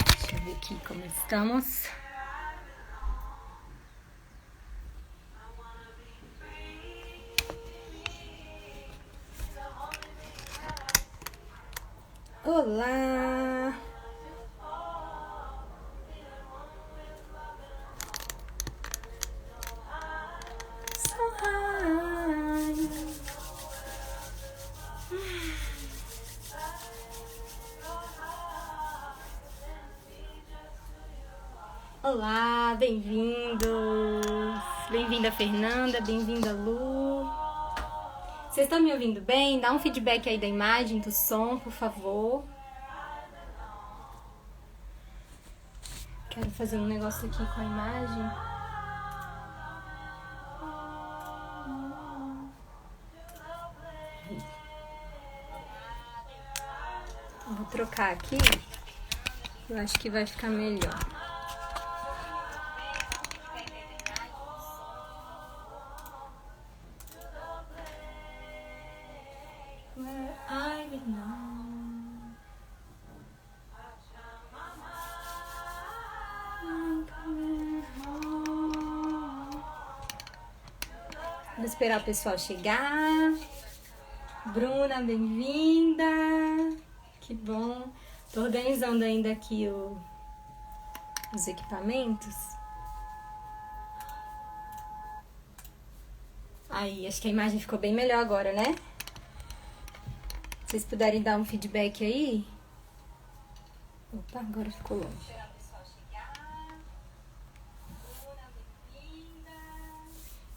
Deixa eu ver aqui como estamos. Olá! Olá, bem-vindos! Bem-vinda, Fernanda, bem-vinda, Lu. Vocês estão me ouvindo bem? Dá um feedback aí da imagem, do som, por favor. Quero fazer um negócio aqui com a imagem. Vou trocar aqui. Eu acho que vai ficar melhor. Vou esperar o pessoal chegar. Bruna, bem-vinda. Que bom. Tô organizando ainda aqui os equipamentos. Aí, acho que a imagem ficou bem melhor agora, né? Se vocês puderem dar um feedback aí. Opa, agora ficou longe.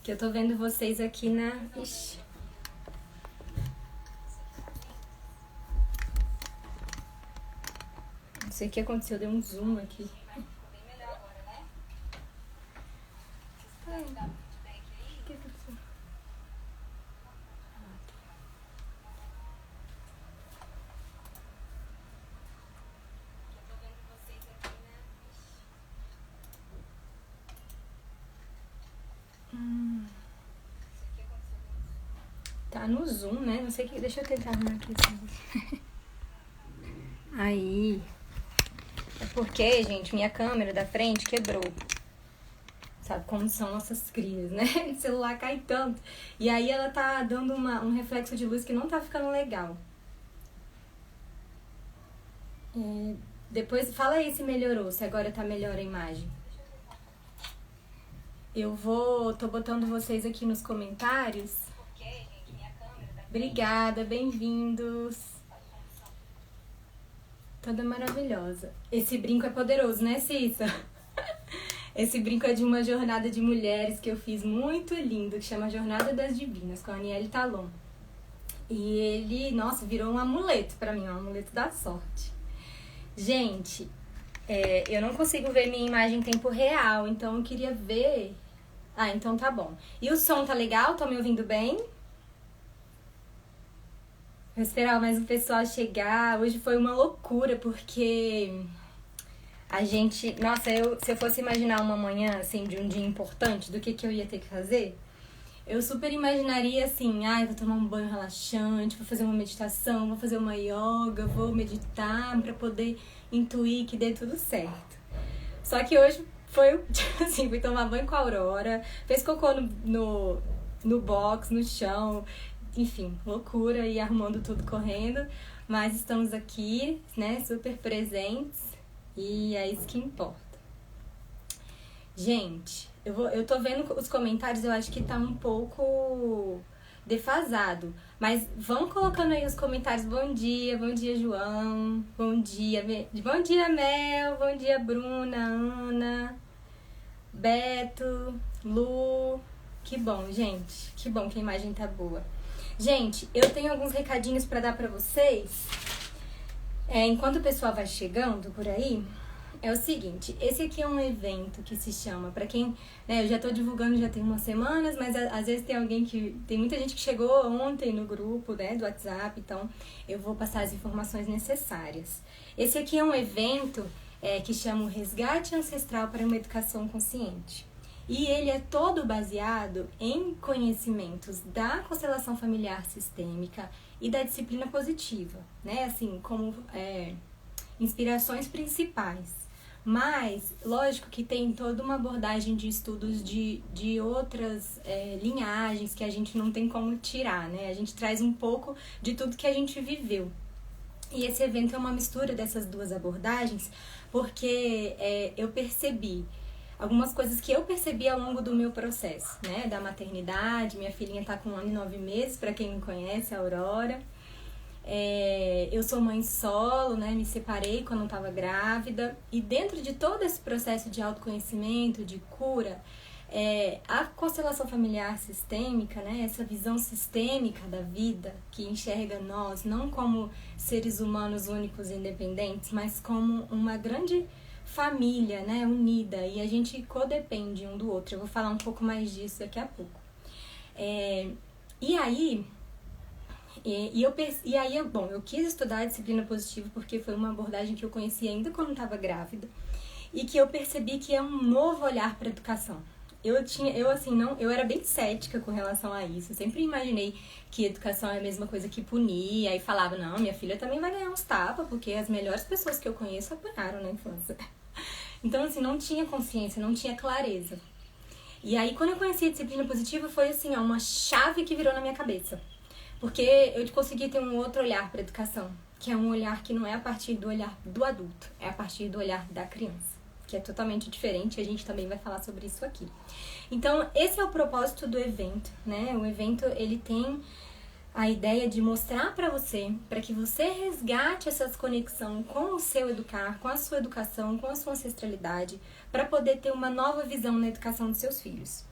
Que eu tô vendo vocês aqui na... Ixi. Não sei o que aconteceu, deu um zoom aqui. Tá no zoom, né? Não sei o que... Deixa eu tentar arrumar aqui. Aí. É porque, gente, minha câmera da frente quebrou. Sabe como são nossas crias, né? O celular cai tanto. E aí ela tá dando um reflexo de luz que não tá ficando legal. Depois, fala aí se melhorou, se agora tá melhor a imagem. Tô botando vocês aqui nos comentários. Obrigada, bem-vindos. Toda maravilhosa. Esse brinco é poderoso, né, Cissa? Esse brinco é de uma jornada de mulheres que eu fiz muito lindo, que chama Jornada das Divinas, com a Aniele Talon. E ele, nossa, virou um amuleto pra mim, um amuleto da sorte. Gente, eu não consigo ver minha imagem em tempo real, então eu queria ver... Ah, então tá bom. E o som tá legal? Tá me ouvindo bem? Vou esperar mais o pessoal chegar. Hoje foi uma loucura, porque a gente... Nossa, se eu fosse imaginar uma manhã, assim, de um dia importante, do que eu ia ter que fazer, eu super imaginaria, assim, vou tomar um banho relaxante, vou fazer uma meditação, vou fazer uma yoga, vou meditar pra poder intuir que dê tudo certo. Só que hoje foi, assim, fui tomar banho com a Aurora, fez cocô no box, no chão... Enfim, loucura e arrumando tudo correndo, mas estamos aqui, né, super presentes e é isso que importa. Gente, eu tô vendo os comentários, eu acho que tá um pouco defasado, mas vão colocando aí os comentários. Bom dia João, bom dia Mel, bom dia Bruna, Ana, Beto, Lu, que bom, gente, que bom que a imagem tá boa. Gente, eu tenho alguns recadinhos pra dar pra vocês. Enquanto o pessoal vai chegando por aí, é o seguinte, esse aqui é um evento que se chama, pra quem, né, eu já tô divulgando já tem umas semanas, mas às vezes tem muita gente que chegou ontem no grupo, né, do WhatsApp, então eu vou passar as informações necessárias. Esse aqui é um evento que chama o Resgate Ancestral para uma Educação Consciente. E ele é todo baseado em conhecimentos da constelação familiar sistêmica, e da disciplina positiva, né? Assim, como inspirações principais. Mas, lógico que tem toda uma abordagem de estudos de outras linhagens que a gente não tem como tirar, né? A gente traz um pouco de tudo que a gente viveu. E esse evento é uma mistura dessas duas abordagens, porque eu percebi algumas coisas que eu percebi ao longo do meu processo, né? Da maternidade, minha filhinha tá com 1 ano e 9 meses, para quem não conhece, a Aurora. Eu sou mãe solo, né? Me separei quando estava grávida. E dentro de todo esse processo de autoconhecimento, de cura, a constelação familiar sistêmica, né? Essa visão sistêmica da vida, que enxerga nós não como seres humanos únicos e independentes, mas como uma grande família, né? Unida. E a gente codepende um do outro. Eu vou falar um pouco mais disso daqui a pouco. E aí... eu quis estudar a disciplina positiva porque foi uma abordagem que eu conheci ainda quando estava grávida e que eu percebi que é um novo olhar para a educação. Eu era bem cética com relação a isso. Eu sempre imaginei que educação é a mesma coisa que punir, aí falava, não, minha filha também vai ganhar uns tapas, porque as melhores pessoas que eu conheço apanharam na infância. Então, assim, não tinha consciência, não tinha clareza. E aí, quando eu conheci a disciplina positiva, foi assim, uma chave que virou na minha cabeça. Porque eu consegui ter um outro olhar para a educação, que é um olhar que não é a partir do olhar do adulto, é a partir do olhar da criança, que é totalmente diferente, e a gente também vai falar sobre isso aqui. Então, esse é o propósito do evento, né? O evento, ele tem a ideia de mostrar para você, para que você resgate essa conexão com o seu educar, com a sua educação, com a sua ancestralidade, para poder ter uma nova visão na educação dos seus filhos.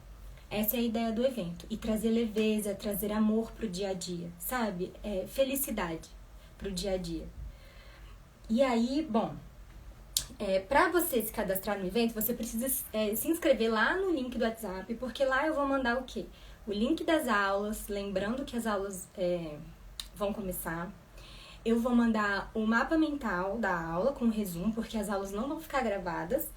Essa é a ideia do evento. E trazer leveza, trazer amor pro dia a dia, sabe? Felicidade pro dia a dia. E aí, para você se cadastrar no evento, você precisa se inscrever lá no link do WhatsApp, porque lá eu vou mandar o quê? O link das aulas, lembrando que as aulas vão começar. Eu vou mandar o mapa mental da aula com resumo, porque as aulas não vão ficar gravadas.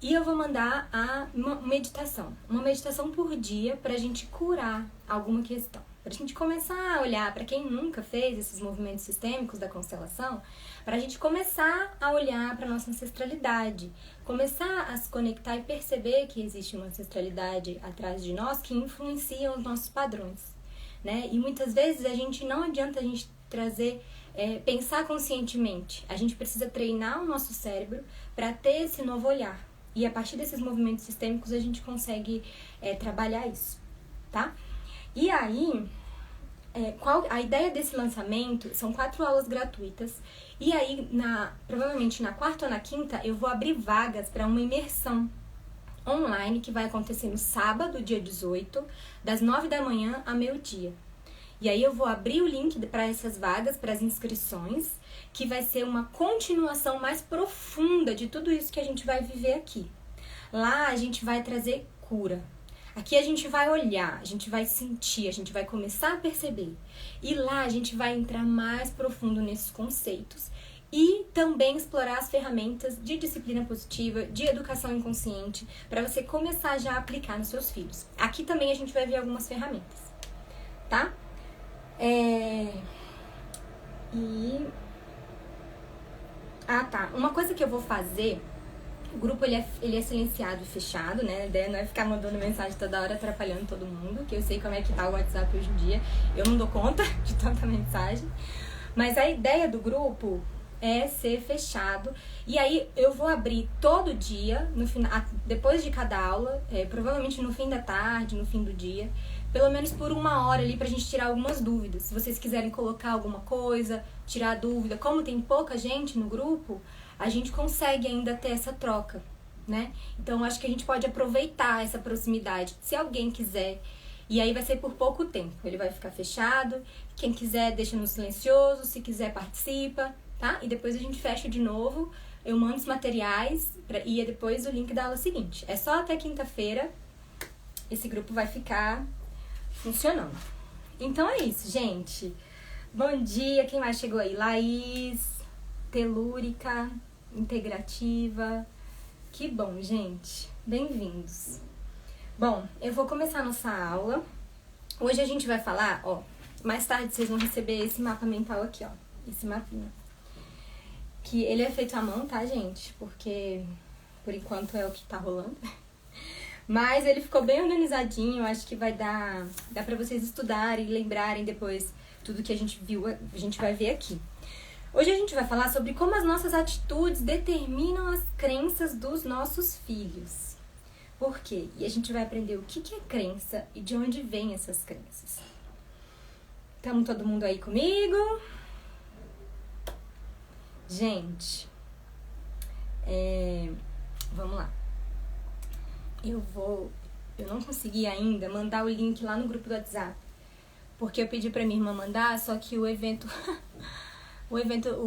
E eu vou mandar uma meditação por dia pra gente curar alguma questão. Pra gente começar a olhar, pra quem nunca fez esses movimentos sistêmicos da constelação, pra gente começar a olhar pra nossa ancestralidade, começar a se conectar e perceber que existe uma ancestralidade atrás de nós que influencia os nossos padrões, né? E muitas vezes não adianta a gente pensar conscientemente. A gente precisa treinar o nosso cérebro pra ter esse novo olhar. E a partir desses movimentos sistêmicos a gente consegue trabalhar isso, tá? E aí, a ideia desse lançamento são 4 aulas gratuitas. E aí, provavelmente na quarta ou na quinta, eu vou abrir vagas para uma imersão online que vai acontecer no sábado, dia 18, das 9 da manhã a meio-dia. E aí eu vou abrir o link para essas vagas, para as inscrições, que vai ser uma continuação mais profunda de tudo isso que a gente vai viver aqui. Lá a gente vai trazer cura. Aqui a gente vai olhar, a gente vai sentir, a gente vai começar a perceber. E lá a gente vai entrar mais profundo nesses conceitos. E também explorar as ferramentas de disciplina positiva, de educação inconsciente, para você começar já a aplicar nos seus filhos. Aqui também a gente vai ver algumas ferramentas, tá? Uma coisa que eu vou fazer, o grupo ele é silenciado e fechado, né? A ideia não é ficar mandando mensagem toda hora atrapalhando todo mundo, que eu sei como é que tá o WhatsApp hoje em dia. Eu não dou conta de tanta mensagem. Mas a ideia do grupo é ser fechado. E aí eu vou abrir todo dia, depois de cada aula, provavelmente no fim da tarde, no fim do dia, pelo menos por 1 hora ali pra gente tirar algumas dúvidas. Se vocês quiserem colocar alguma coisa, tirar dúvida, como tem pouca gente no grupo, a gente consegue ainda ter essa troca, né? Então acho que a gente pode aproveitar essa proximidade, se alguém quiser. E aí vai ser por pouco tempo, ele vai ficar fechado. Quem quiser deixa no silencioso, se quiser participa, tá? E depois a gente fecha de novo, eu mando os materiais e depois o link da aula seguinte. É só até quinta-feira, esse grupo vai ficar funcionando. Então é isso, gente. Bom dia, quem mais chegou aí? Laís, Telúrica, Integrativa. Que bom, gente. Bem-vindos. Bom, eu vou começar a nossa aula. Hoje a gente vai falar, Mais tarde vocês vão receber esse mapa mental aqui, ó. Esse mapinha. Que ele é feito à mão, tá, gente? Porque, por enquanto, é o que tá rolando. Mas ele ficou bem organizadinho. Eu acho que vai dar pra vocês estudarem e lembrarem depois tudo que a gente viu, a gente vai ver aqui. Hoje a gente vai falar sobre como as nossas atitudes determinam as crenças dos nossos filhos. Por quê? E a gente vai aprender o que é crença e de onde vêm essas crenças. Tamo todo mundo aí comigo? Gente, vamos lá. Eu não consegui ainda mandar o link lá no grupo do WhatsApp, porque eu pedi pra minha irmã mandar, só que o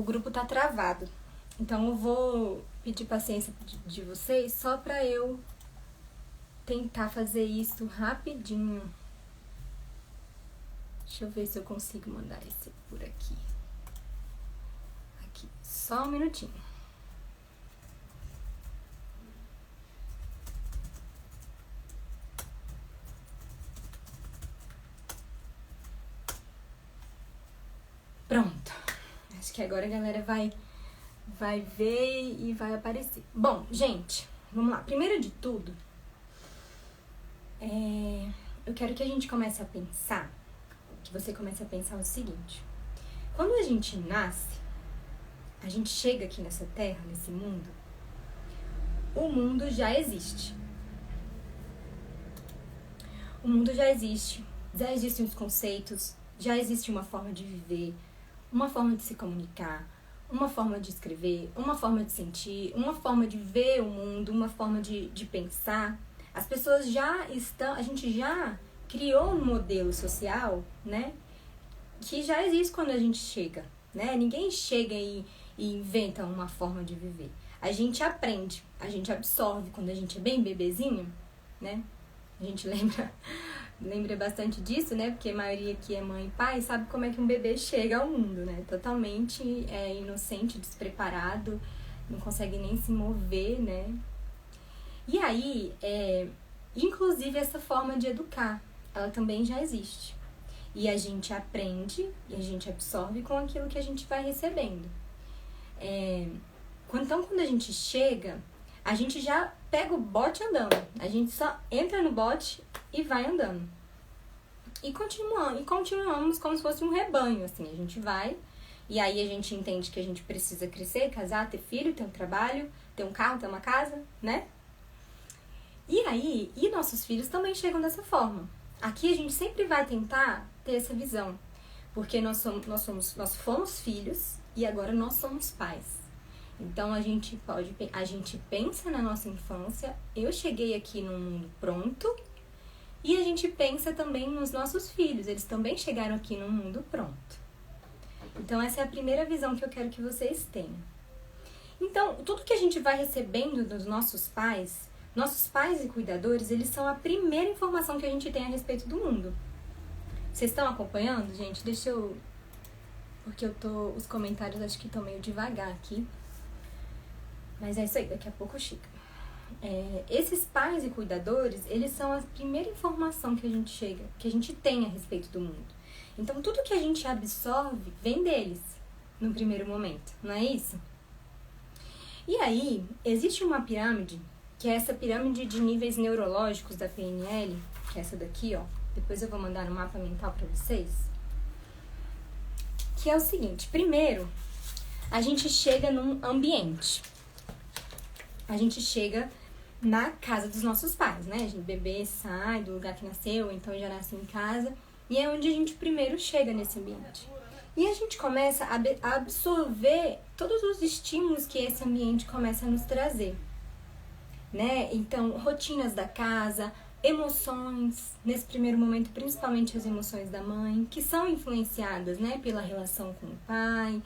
grupo tá travado. Então eu vou pedir paciência de vocês só pra eu tentar fazer isso rapidinho. Deixa eu ver se eu consigo mandar esse por aqui. Aqui, só um minutinho. Pronto. Acho que agora a galera vai ver e vai aparecer. Bom, gente, vamos lá. Primeiro de tudo, eu quero que a gente comece a pensar, que você comece a pensar o seguinte. Quando a gente nasce, a gente chega aqui nessa terra, nesse mundo, o mundo já existe. O mundo já existe os conceitos, já existe uma forma de viver, uma forma de se comunicar, uma forma de escrever, uma forma de sentir, uma forma de ver o mundo, uma forma de pensar. As pessoas já estão, a gente já criou um modelo social, né, que já existe quando a gente chega, né? Ninguém chega e inventa uma forma de viver. A gente aprende, a gente absorve quando a gente é bem bebezinho, né? A gente lembra bastante disso, né? Porque a maioria aqui é mãe e pai, sabe como é que um bebê chega ao mundo, né? Totalmente inocente, despreparado, não consegue nem se mover, né? E aí, inclusive essa forma de educar, ela também já existe. E a gente aprende e a gente absorve com aquilo que a gente vai recebendo. Então, quando a gente chega, a gente já pega o bote andando. A gente só entra no bote e vai andando. E continuamos como se fosse um rebanho, assim. A gente vai e aí a gente entende que a gente precisa crescer, casar, ter filho, ter um trabalho, ter um carro, ter uma casa, né? E nossos filhos também chegam dessa forma. Aqui a gente sempre vai tentar ter essa visão, porque nós fomos filhos e agora nós somos pais. Então a gente pensa na nossa infância, eu cheguei aqui num mundo pronto, e a gente pensa também nos nossos filhos, eles também chegaram aqui num mundo pronto. Então essa é a primeira visão que eu quero que vocês tenham. Então, tudo que a gente vai recebendo dos nossos pais e cuidadores, eles são a primeira informação que a gente tem a respeito do mundo. Vocês estão acompanhando, gente? Porque os comentários acho que estão meio devagar aqui. Mas é isso aí, daqui a pouco chega. Esses pais e cuidadores, eles são a primeira informação que a gente tem a respeito do mundo. Então, tudo que a gente absorve vem deles, no primeiro momento, não é isso? E aí, existe uma pirâmide, que é essa pirâmide de níveis neurológicos da PNL, que é essa daqui, ó. Depois eu vou mandar no mapa mental pra vocês. Que é o seguinte, primeiro, a gente chega num ambiente. A gente chega na casa dos nossos pais, né? O bebê sai do lugar que nasceu, então já nasce em casa. E é onde a gente primeiro chega nesse ambiente. E a gente começa a absorver todos os estímulos que esse ambiente começa a nos trazer, né? Então, rotinas da casa, emoções, nesse primeiro momento, principalmente as emoções da mãe, que são influenciadas, né, pela relação com o pai,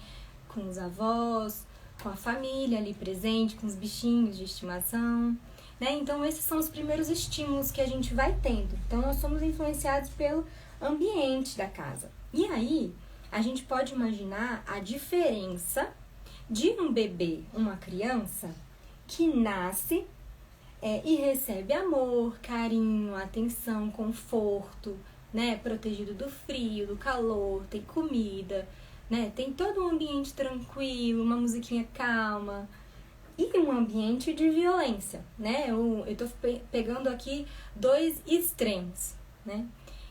com os avós, com a família ali presente, com os bichinhos de estimação, né? Então, esses são os primeiros estímulos que a gente vai tendo. Então, nós somos influenciados pelo ambiente da casa. E aí, a gente pode imaginar a diferença de um bebê, uma criança, que nasce e recebe amor, carinho, atenção, conforto, né? Protegido do frio, do calor, tem comida, né? Tem todo um ambiente tranquilo, uma musiquinha calma. E um ambiente de violência, né? Eu tô pegando aqui 2 extremos, né?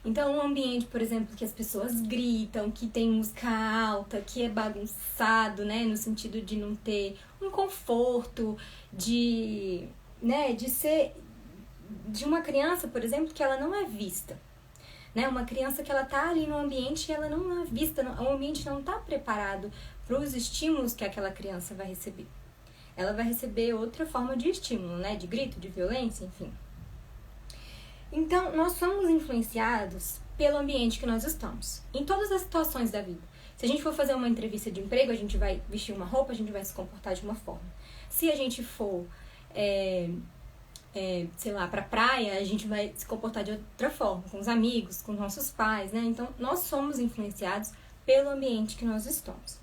Então, um ambiente, por exemplo, que as pessoas gritam, que tem música alta, que é bagunçado, né? No sentido de não ter um conforto, né? De ser de uma criança, por exemplo, que ela não é vista, né? Uma criança que ela tá ali no ambiente e ela não é vista, o ambiente não tá preparado para os estímulos que aquela criança vai receber. Ela vai receber outra forma de estímulo, né? De grito, de violência, enfim. Então, nós somos influenciados pelo ambiente que nós estamos, em todas as situações da vida. Se a gente for fazer uma entrevista de emprego, a gente vai vestir uma roupa, a gente vai se comportar de uma forma. Se a gente for, sei lá, pra praia, a gente vai se comportar de outra forma, com os amigos, com nossos pais, né? Então, nós somos influenciados pelo ambiente que nós estamos.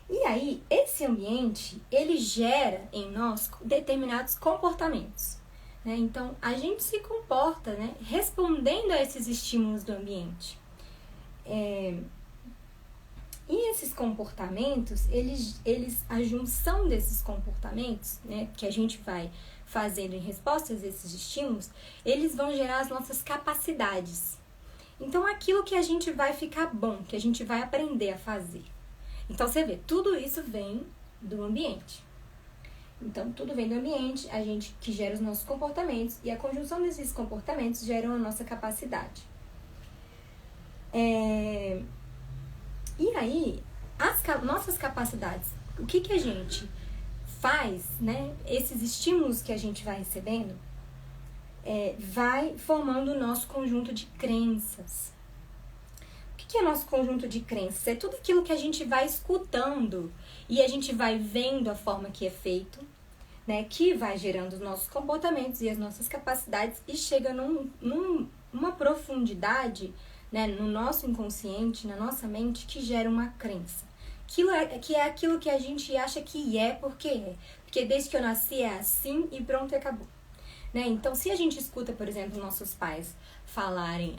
E aí, esse ambiente, ele gera em nós determinados comportamentos, né? Então, a gente se comporta, né, respondendo a esses estímulos do ambiente. E esses comportamentos, a junção desses comportamentos, né, que a gente vai fazendo em resposta a esses estímulos, eles vão gerar as nossas capacidades. Então, aquilo que a gente vai ficar bom, que a gente vai aprender a fazer. Então, você vê, tudo isso vem do ambiente. Então, tudo vem do ambiente, a gente que gera os nossos comportamentos, e a conjunção desses comportamentos geram a nossa capacidade. E aí, nossas capacidades, o que a gente faz, né? Esses estímulos que a gente vai recebendo, vai formando o nosso conjunto de crenças. O que é nosso conjunto de crenças? É tudo aquilo que a gente vai escutando e a gente vai vendo a forma que é feito, né? Que vai gerando os nossos comportamentos e as nossas capacidades e chega numa profundidade, né? No nosso inconsciente, na nossa mente, que gera uma crença. Que é aquilo que a gente acha que é porque é. Porque desde que eu nasci é assim e pronto, e acabou. Né? Então, se a gente escuta, por exemplo, nossos pais falarem: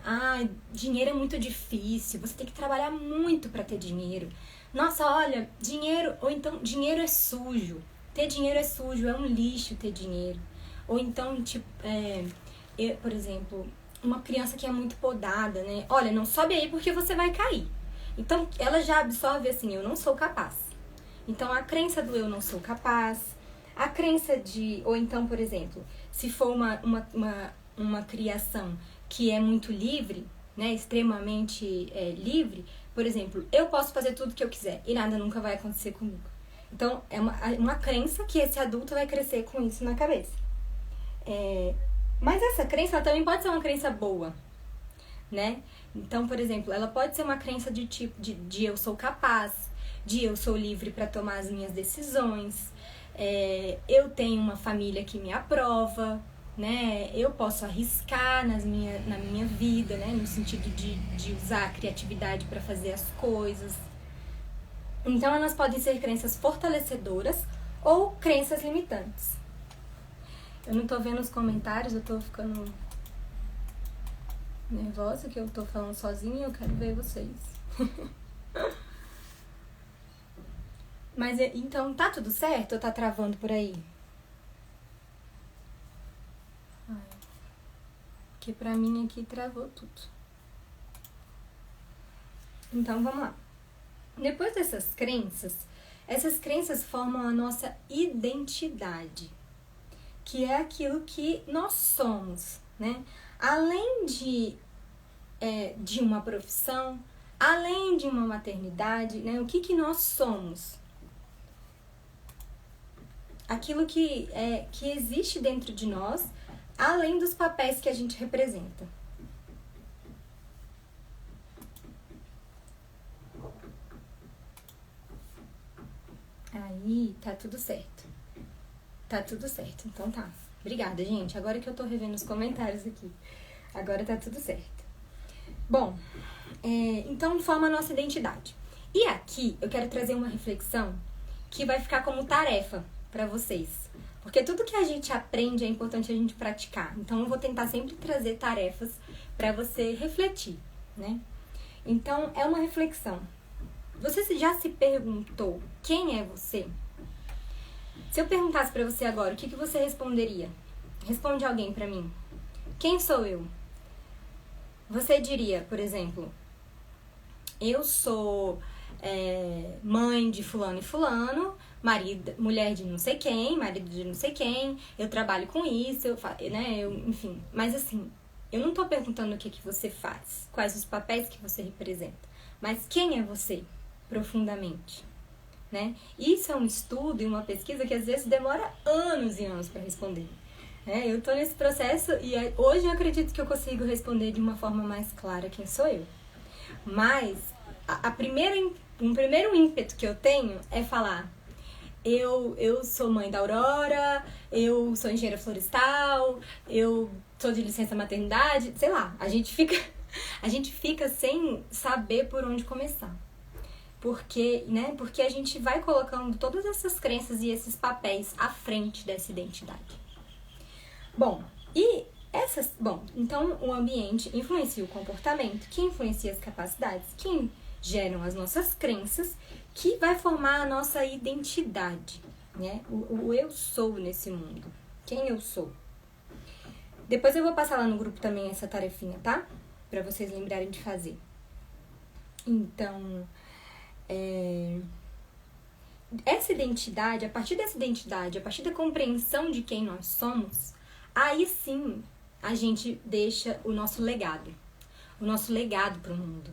dinheiro é muito difícil, você tem que trabalhar muito para ter dinheiro. Nossa, olha, dinheiro, ou então dinheiro é sujo. Ter dinheiro é sujo, é um lixo ter dinheiro. Ou então, tipo, por exemplo, uma criança que é muito podada, né? Olha, não sobe aí porque você vai cair. Então, ela já absorve assim: eu não sou capaz. Então, a crença do eu não sou capaz, a crença de... Ou então, por exemplo, se for uma criação que é muito livre, né, extremamente livre, por exemplo, eu posso fazer tudo que eu quiser e nada nunca vai acontecer comigo. Então, é uma crença que esse adulto vai crescer com isso na cabeça. Mas essa crença ela também pode ser uma crença boa, né? Então, por exemplo, ela pode ser uma crença de tipo de eu sou capaz, de eu sou livre para tomar as minhas decisões, eu tenho uma família que me aprova, né? Eu posso arriscar na minha vida, né? No sentido de usar a criatividade para fazer as coisas. Então, elas podem ser crenças fortalecedoras ou crenças limitantes. Eu não tô vendo os comentários, eu tô ficando nervosa que eu tô falando sozinha e eu quero ver vocês. Mas, então, tá tudo certo ou tá travando por aí? Porque pra mim aqui travou tudo. Então, vamos lá. Depois dessas crenças, essas crenças formam a nossa identidade, que é aquilo que nós somos, né? Além de uma profissão, além de uma maternidade, né? O que nós somos? Aquilo que existe dentro de nós, além dos papéis que a gente representa. Aí, tá tudo certo. Tá tudo certo, então tá. Obrigada, gente. Agora que eu tô revendo os comentários aqui. Agora tá tudo certo. Bom, então forma a nossa identidade. E aqui eu quero trazer uma reflexão que vai ficar como tarefa pra vocês. Porque tudo que a gente aprende é importante a gente praticar. Então eu vou tentar sempre trazer tarefas para você refletir, né? Então, é uma reflexão. Você já se perguntou quem é você? Se eu perguntasse para você agora, o que você responderia? Responde alguém para mim. Quem sou eu? Você diria, por exemplo, eu sou mãe de fulano e fulano, mulher de não sei quem, marido de não sei quem, eu trabalho com isso, enfim. Mas assim, eu não tô perguntando o que você faz, quais os papéis que você representa, mas quem é você, profundamente, né? Isso é um estudo e uma pesquisa que às vezes demora anos e anos para responder. Eu tô nesse processo e hoje eu acredito que eu consigo responder de uma forma mais clara quem sou eu. Mas um primeiro ímpeto que eu tenho é falar: eu sou mãe da Aurora, eu sou engenheira florestal, eu sou de licença maternidade, sei lá, a gente fica sem saber por onde começar. Porque a gente vai colocando todas essas crenças e esses papéis à frente dessa identidade. Então o ambiente influencia o comportamento, que influencia as capacidades, que geram as nossas crenças, que vai formar a nossa identidade, né? O eu sou nesse mundo, quem eu sou. Depois eu vou passar lá no grupo também essa tarefinha, tá? Pra vocês lembrarem de fazer. Então, essa identidade, a partir da compreensão de quem nós somos, aí sim a gente deixa o nosso legado para o mundo.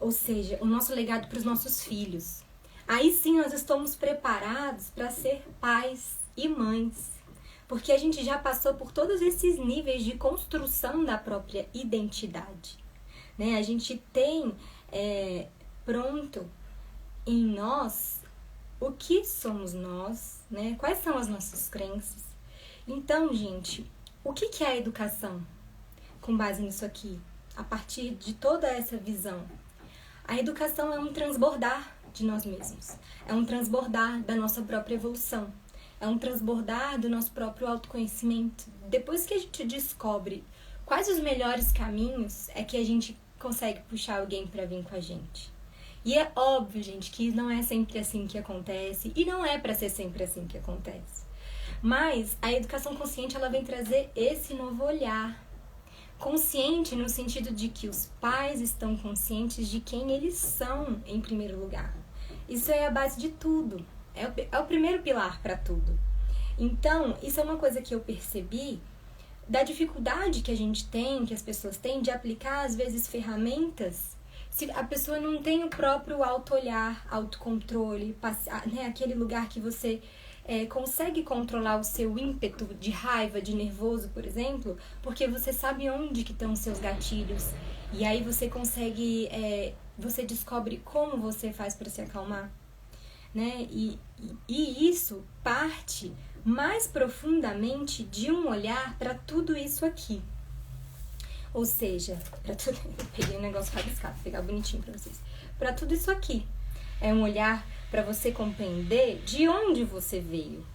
Ou seja, o nosso legado para os nossos filhos. Aí sim nós estamos preparados para ser pais e mães. Porque a gente já passou por todos esses níveis de construção da própria identidade. Né? A gente tem pronto em nós o que somos nós, né? Quais são as nossas crenças. Então, gente, o que é a educação? Com base nisso aqui, a partir de toda essa visão. A educação é um transbordar de nós mesmos. É um transbordar da nossa própria evolução. É um transbordar do nosso próprio autoconhecimento. Depois que a gente descobre quais os melhores caminhos, é que a gente consegue puxar alguém para vir com a gente. E é óbvio, gente, que não é sempre assim que acontece. E não é para ser sempre assim que acontece. Mas a educação consciente, ela vem trazer esse novo olhar. Consciente no sentido de que os pais estão conscientes de quem eles são, em primeiro lugar. Isso é a base de tudo. É o primeiro pilar para tudo. Então, isso é uma coisa que eu percebi da dificuldade que a gente tem, que as pessoas têm, de aplicar, às vezes, ferramentas, se a pessoa não tem o próprio auto-olhar, autocontrole, né, aquele lugar que você consegue controlar o seu ímpeto de raiva, de nervoso, por exemplo, porque você sabe onde que estão os seus gatilhos. E aí você consegue, você descobre como você faz para se acalmar. Né? E isso parte mais profundamente de um olhar para tudo isso aqui. Ou seja, para tudo, eu peguei um negócio rabiscado, vou pegar bonitinho para vocês. Para tudo isso aqui. É um olhar para você compreender de onde você veio.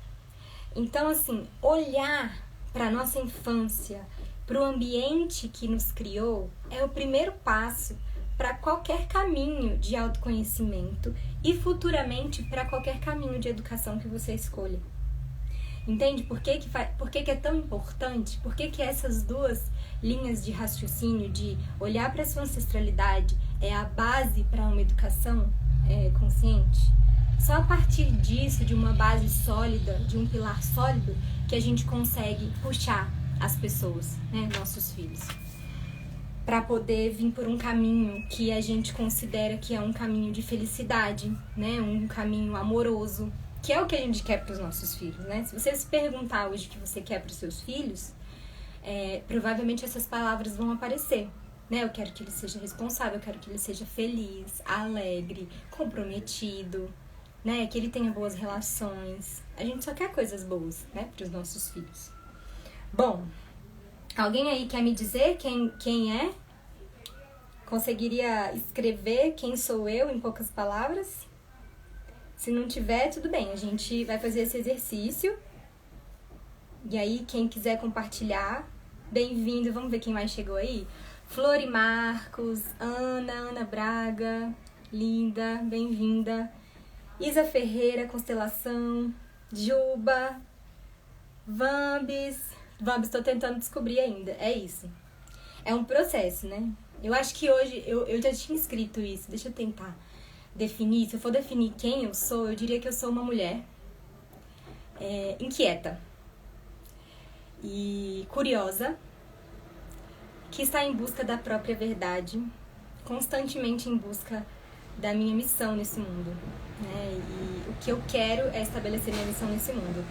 Então, assim, olhar para a nossa infância, para o ambiente que nos criou, é o primeiro passo para qualquer caminho de autoconhecimento e futuramente para qualquer caminho de educação que você escolha. Entende por que é tão importante? Por que essas duas linhas de raciocínio, de olhar para a sua ancestralidade, é a base para uma educação consciente? Só a partir disso, de uma base sólida, de um pilar sólido, que a gente consegue puxar as pessoas, né, nossos filhos, para poder vir por um caminho que a gente considera que é um caminho de felicidade, né, um caminho amoroso, que é o que a gente quer para os nossos filhos, né? Se você se perguntar hoje o que você quer para os seus filhos, provavelmente essas palavras vão aparecer, né? Eu quero que ele seja responsável, eu quero que ele seja feliz, alegre, comprometido, né? Que ele tenha boas relações. A gente só quer coisas boas, né, para os nossos filhos. Bom, alguém aí quer me dizer quem é? Conseguiria escrever quem sou eu em poucas palavras? Se não tiver, tudo bem. A gente vai fazer esse exercício. E aí, quem quiser compartilhar, bem-vindo. Vamos ver quem mais chegou aí? Flori Marcos, Ana Braga, linda, bem-vinda. Isa Ferreira, Constelação, Juba, Vambis, tô tentando descobrir ainda, é isso. É um processo, né? Eu acho que hoje, eu já tinha escrito isso, deixa eu tentar definir. Se eu for definir quem eu sou, eu diria que eu sou uma mulher inquieta e curiosa, que está em busca da própria verdade, constantemente em busca da minha missão nesse mundo, né? E o que eu quero é estabelecer minha missão nesse mundo.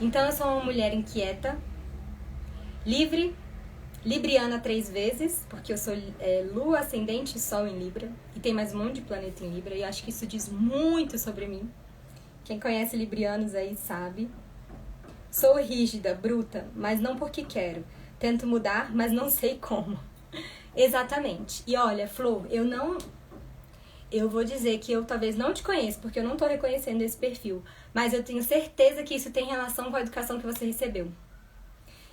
Então eu sou uma mulher inquieta, livre, libriana 3 vezes, porque eu sou Lua, Ascendente e Sol em Libra, e tem mais um monte de planeta em Libra, e eu acho que isso diz muito sobre mim. Quem conhece librianos aí sabe. Sou rígida, bruta, mas não porque quero. Tento mudar, mas não sei como. Exatamente. E olha, Flor, eu vou dizer que eu talvez não te conheça, porque eu não tô reconhecendo esse perfil, mas eu tenho certeza que isso tem relação com a educação que você recebeu.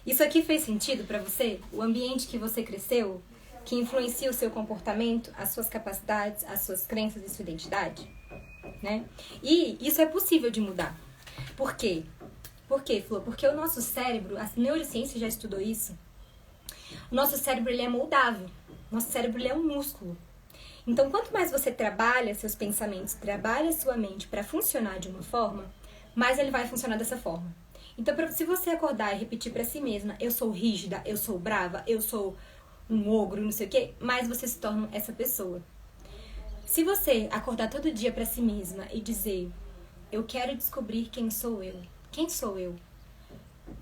Isso aqui fez sentido pra você? O ambiente que você cresceu, que influencia o seu comportamento, as suas capacidades, as suas crenças e sua identidade? Né? E isso é possível de mudar. Por quê? Por quê, Flor? Porque o nosso cérebro, a neurociência já estudou isso, o nosso cérebro ele é moldável. Nosso cérebro ele é um músculo. Então, quanto mais você trabalha seus pensamentos, trabalha sua mente para funcionar de uma forma, mais ele vai funcionar dessa forma. Então, se você acordar e repetir para si mesma, eu sou rígida, eu sou brava, eu sou um ogro, não sei o quê, mais você se torna essa pessoa. Se você acordar todo dia para si mesma e dizer, eu quero descobrir quem sou eu. Quem sou eu?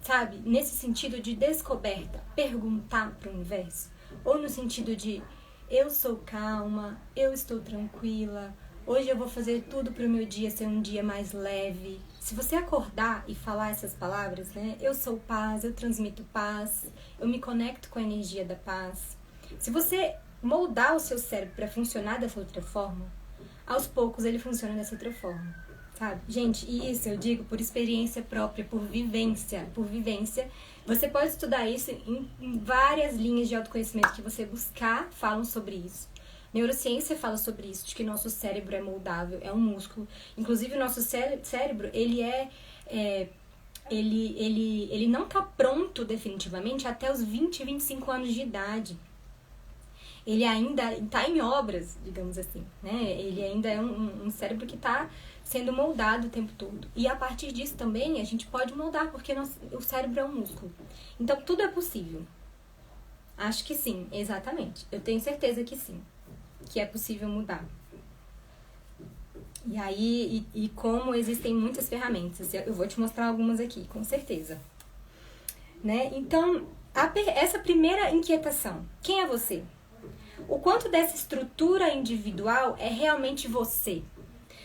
Sabe? Nesse sentido de descoberta, perguntar para o universo. Ou no sentido de, eu sou calma, eu estou tranquila, hoje eu vou fazer tudo para o meu dia ser um dia mais leve. Se você acordar e falar essas palavras, né? Eu sou paz, eu transmito paz, eu me conecto com a energia da paz. Se você moldar o seu cérebro para funcionar dessa outra forma, aos poucos ele funciona dessa outra forma. Sabe? Gente, isso eu digo por experiência própria, por vivência. Você pode estudar isso em várias linhas de autoconhecimento que você buscar, falam sobre isso. Neurociência fala sobre isso, de que nosso cérebro é moldável, é um músculo. Inclusive, o nosso cérebro, ele não está pronto definitivamente até os 20, 25 anos de idade. Ele ainda está em obras, digamos assim, né? Ele ainda é um cérebro que está sendo moldado o tempo todo. E a partir disso também a gente pode moldar, porque o cérebro é um músculo. Então tudo é possível. Acho que sim, exatamente. Eu tenho certeza que sim, que é possível mudar. E aí, e como existem muitas ferramentas, eu vou te mostrar algumas aqui, com certeza. Né? Então, essa primeira inquietação, quem é você? O quanto dessa estrutura individual é realmente você?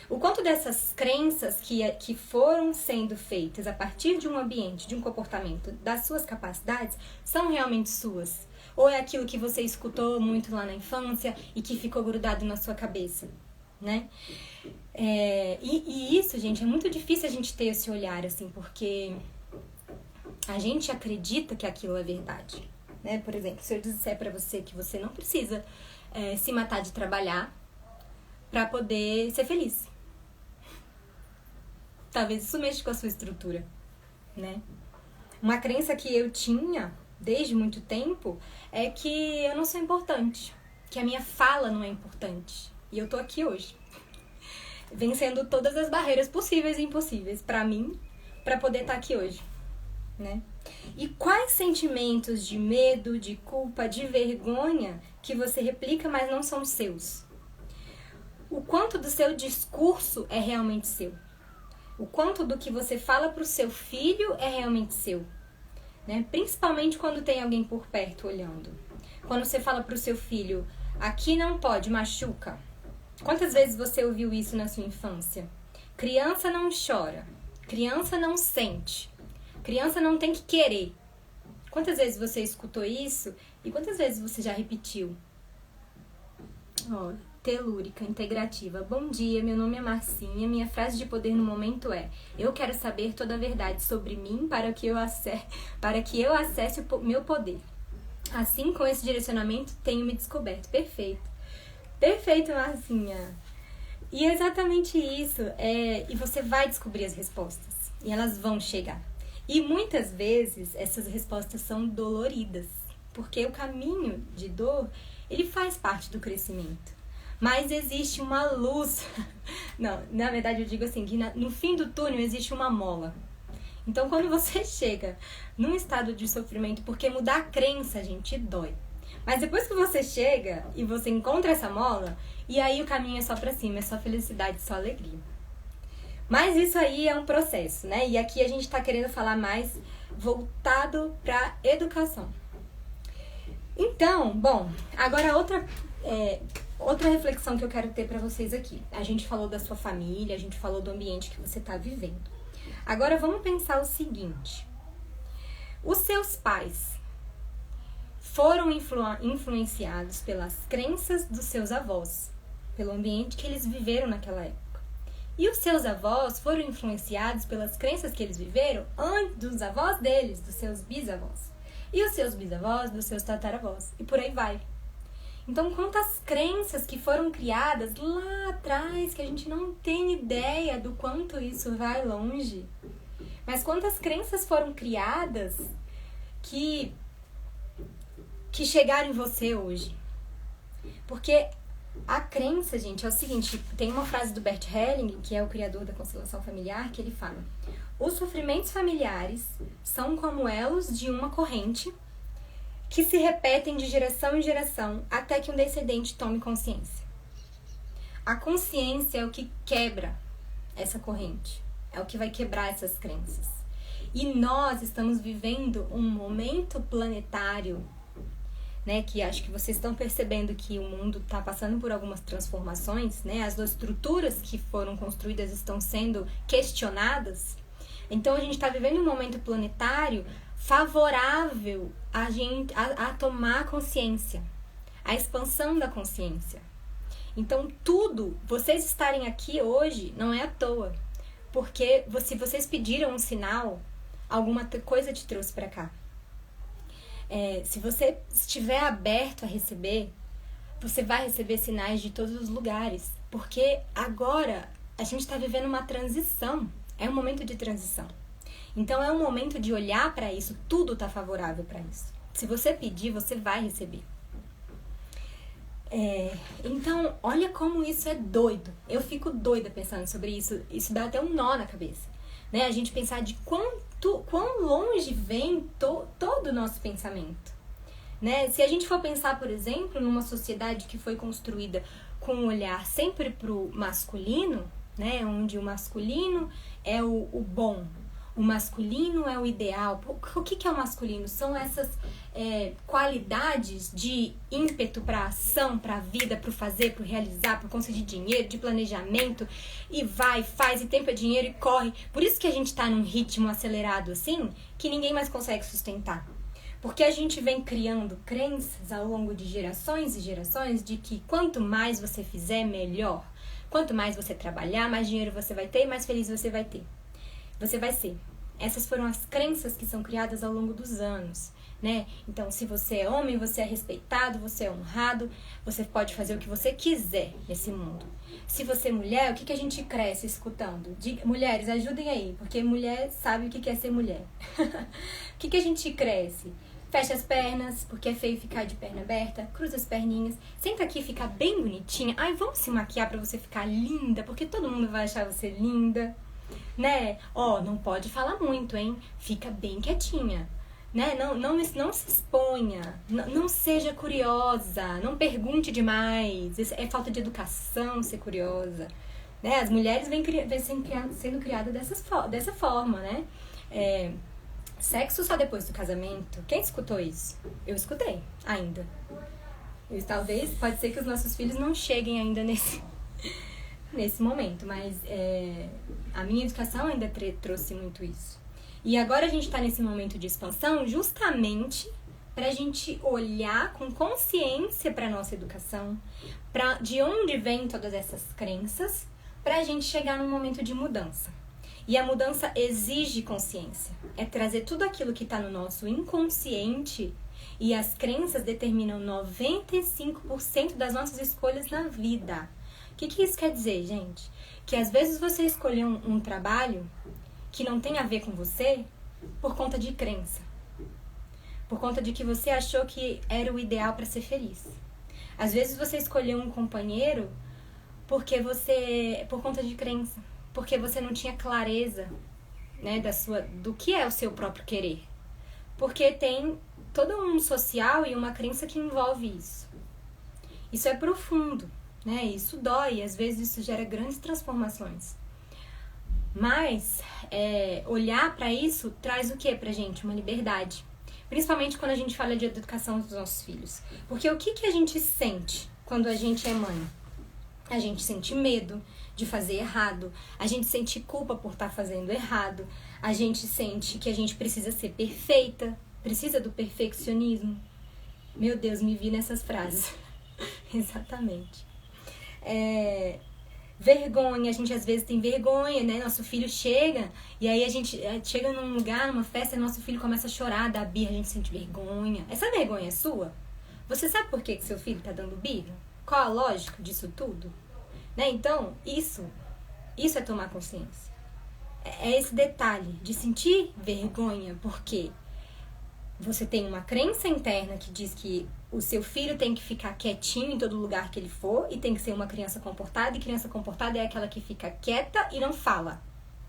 O quanto dessas crenças que foram sendo feitas a partir de um ambiente, de um comportamento, das suas capacidades, são realmente suas? Ou é aquilo que você escutou muito lá na infância e que ficou grudado na sua cabeça, né? E isso, gente, é muito difícil a gente ter esse olhar, assim, porque a gente acredita que aquilo é verdade, né? Por exemplo, se eu disser pra você que você não precisa se matar de trabalhar pra poder ser feliz, talvez isso mexa com a sua estrutura, né? Uma crença que eu tinha desde muito tempo é que eu não sou importante, que a minha fala não é importante. E eu tô aqui hoje, vencendo todas as barreiras possíveis e impossíveis pra mim, pra poder estar aqui hoje, né? E quais sentimentos de medo, de culpa, de vergonha que você replica, mas não são seus? O quanto do seu discurso é realmente seu? O quanto do que você fala pro seu filho é realmente seu? Né? Principalmente quando tem alguém por perto olhando. Quando você fala pro seu filho, aqui não pode, machuca. Quantas vezes você ouviu isso na sua infância? Criança não chora, criança não sente, criança não tem que querer. Quantas vezes você escutou isso e quantas vezes você já repetiu? Telúrica, integrativa. Bom dia, meu nome é Marcinha. Minha frase de poder no momento é: eu quero saber toda a verdade sobre mim para que eu acesse o meu poder. Assim, com esse direcionamento, tenho me descoberto. Perfeito. Perfeito, Marcinha. E é exatamente isso. E você vai descobrir as respostas. E elas vão chegar. E muitas vezes, essas respostas são doloridas. Porque o caminho de dor, ele faz parte do crescimento. Mas existe uma luz. Não, na verdade eu digo assim, que no fim do túnel existe uma mola. Então, quando você chega num estado de sofrimento, porque mudar a crença, gente, dói. Mas depois que você chega e você encontra essa mola, e aí o caminho é só pra cima, é só felicidade, só alegria. Mas isso aí é um processo, né? E aqui a gente tá querendo falar mais voltado pra educação. Então, bom, agora outra reflexão que eu quero ter pra vocês aqui. A gente falou da sua família, a gente falou do ambiente que você tá vivendo. Agora vamos pensar o seguinte. Os seus pais foram influenciados pelas crenças dos seus avós, pelo ambiente que eles viveram naquela época. E os seus avós foram influenciados pelas crenças que eles viveram antes dos avós deles, dos seus bisavós. E os seus bisavós, dos seus tataravós. E por aí vai. Então, quantas crenças que foram criadas lá atrás, que a gente não tem ideia do quanto isso vai longe. Mas quantas crenças foram criadas que chegaram em você hoje. Porque a crença, gente, é o seguinte, tem uma frase do Bert Helling, que é o criador da constelação familiar, que ele fala: os sofrimentos familiares são como elos de uma corrente que se repetem de geração em geração até que um descendente tome consciência. A consciência é o que quebra essa corrente, é o que vai quebrar essas crenças. E nós estamos vivendo um momento planetário, né, que acho que vocês estão percebendo que o mundo está passando por algumas transformações, né, as estruturas que foram construídas estão sendo questionadas. Então a gente está vivendo um momento planetário favorável a tomar consciência, a expansão da consciência. Então tudo, vocês estarem aqui hoje não é à toa, porque se vocês pediram um sinal, alguma coisa te trouxe para cá. Se você estiver aberto a receber, você vai receber sinais de todos os lugares, porque agora a gente está vivendo uma transição, é um momento de transição. Então é um momento de olhar para isso, tudo está favorável para isso. Se você pedir, você vai receber. Então, olha como isso é doido. Eu fico doida pensando sobre isso. Isso dá até um nó na cabeça, né? A gente pensar de quão longe vem todo o nosso pensamento, né? Se a gente for pensar, por exemplo, numa sociedade que foi construída com um olhar sempre pro masculino, né? Onde o masculino é o bom, o masculino é o ideal. O que é o masculino? São essas qualidades de ímpeto para ação, para a vida, para o fazer, para o realizar, para conseguir dinheiro, de planejamento, e vai, faz, e tempo é dinheiro e corre. Por isso que a gente está num ritmo acelerado assim, que ninguém mais consegue sustentar. Porque a gente vem criando crenças ao longo de gerações e gerações de que quanto mais você fizer, melhor. Quanto mais você trabalhar, mais dinheiro você vai ter e mais feliz você vai ter. Você vai ser. Essas foram as crenças que são criadas ao longo dos anos, né? Então, se você é homem, você é respeitado, você é honrado, você pode fazer o que você quiser nesse mundo. Se você é mulher, o que a gente cresce escutando? Mulheres, ajudem aí, porque mulher sabe o que é ser mulher. O que a gente cresce? Fecha as pernas, porque é feio ficar de perna aberta, cruza as perninhas, senta aqui e fica bem bonitinha. Ai, vamos se maquiar pra você ficar linda, porque todo mundo vai achar você linda. Né? Não pode falar muito, hein? Fica bem quietinha, né? Não se exponha, não seja curiosa, não pergunte demais. Isso é falta de educação ser curiosa, né? As mulheres vêm sendo criadas dessa forma, né? Sexo só depois do casamento. Quem escutou isso? Eu escutei, ainda. Talvez, pode ser que os nossos filhos não cheguem ainda nesse momento, mas a minha educação ainda trouxe muito isso. E agora a gente está nesse momento de expansão justamente para a gente olhar com consciência para a nossa educação, de onde vêm todas essas crenças, para a gente chegar num momento de mudança. E a mudança exige consciência. É trazer tudo aquilo que está no nosso inconsciente E as crenças determinam 95% das nossas escolhas na vida. O que isso quer dizer, gente? Que às vezes você escolheu um trabalho que não tem a ver com você por conta de crença. Por conta de que você achou que era o ideal para ser feliz. Às vezes você escolheu um companheiro por conta de crença. Porque você não tinha clareza, né, do que é o seu próprio querer. Porque tem todo um social e uma crença que envolve isso. Isso é profundo, né? Isso dói, às vezes isso gera grandes transformações. Mas olhar para isso traz o que pra gente? Uma liberdade. Principalmente quando a gente fala de educação dos nossos filhos. Porque o que a gente sente quando a gente é mãe? A gente sente medo de fazer errado, a gente sente culpa por estar fazendo errado, a gente sente que a gente precisa ser perfeita, precisa do perfeccionismo. Meu Deus, me vi nessas frases. Exatamente. Vergonha, a gente às vezes tem vergonha, né? Nosso filho chega e aí a gente chega num lugar, numa festa, e nosso filho começa a chorar, dá birra, a gente sente vergonha. Essa vergonha é sua? Você sabe por que seu filho tá dando birra? Qual a lógica disso tudo? Né? Então, isso é tomar consciência. É esse detalhe de sentir vergonha, porque você tem uma crença interna que diz que o seu filho tem que ficar quietinho em todo lugar que ele for e tem que ser uma criança comportada, e criança comportada é aquela que fica quieta e não fala.